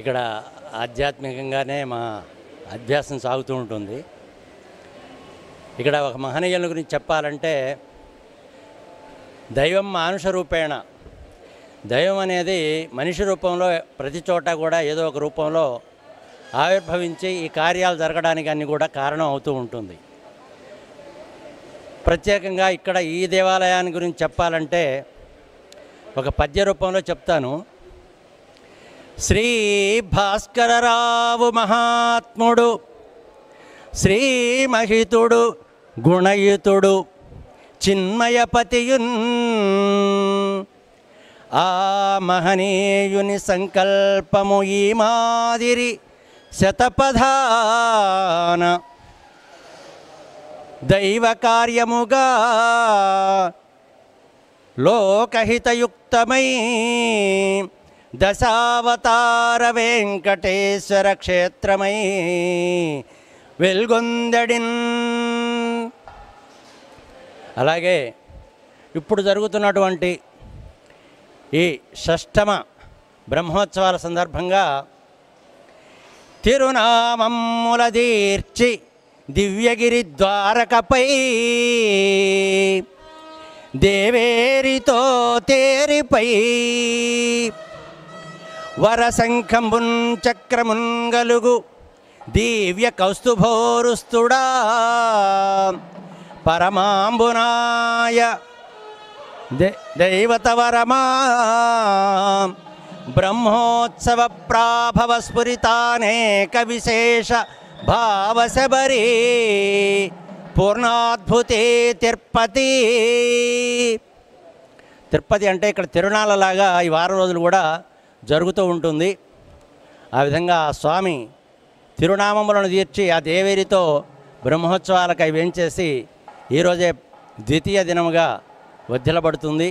ఇక్కడ ఆధ్యాత్మికంగానే మా అభ్యాసం సాగుతూ ఉంటుంది. ఇక్కడ ఒక మహనీయుల గురించి చెప్పాలంటే దైవం మానుష రూపేణ, దైవం అనేది మనిషి రూపంలో ప్రతి చోట కూడా ఏదో ఒక రూపంలో ఆవిర్భవించి ఈ కార్యాలు జరగడానికి అన్ని కూడా కారణం అవుతూ ఉంటుంది. ప్రత్యేకంగా ఇక్కడ ఈ దేవాలయాన్ని గురించి చెప్పాలంటే ఒక పద్య రూపంలో చెప్తాను. శ్రీ భాస్కరరావు మహాత్ముడు, శ్రీమహితుడు, గుణయుతుడు, చిన్మయపతియున్ ఆ మహనీయుని సంకల్పము ఈ మాదిరి శతపథాన దైవ కార్యముగా లోకహితయుక్తమై దశావతార వెంకటేశ్వర క్షేత్రమై వెల్గొందడిన్. అలాగే ఇప్పుడు జరుగుతున్నటువంటి ఈ షష్టమ బ్రహ్మోత్సవాల సందర్భంగా తిరునామమ్ముల దీర్చి దివ్యగిరి ద్వారకపై దేవేరితో తేరిపై వరశంఖంబున్ చక్రమున్ గలుగు దివ్య కౌస్తుభోరుస్తుడా పరమాంబునాయ దైవతవరమా బ్రహ్మోత్సవ ప్రాభవ స్ఫురితానేక విశేష భావశబరి పూర్ణాద్భుతే తిరుపతి. తిరుపతి అంటే ఇక్కడ తిరునాళ్ళలాగా ఈ వారం రోజులు కూడా జరుగుతూ ఉంటుంది. ఆ విధంగా ఆ స్వామి తిరునామములను తీర్చి ఆ దేవేరితో బ్రహ్మోత్సవాలకై వేంచేసి ఈరోజే ద్వితీయ దినముగా వర్ధిల్లబడుతుంది.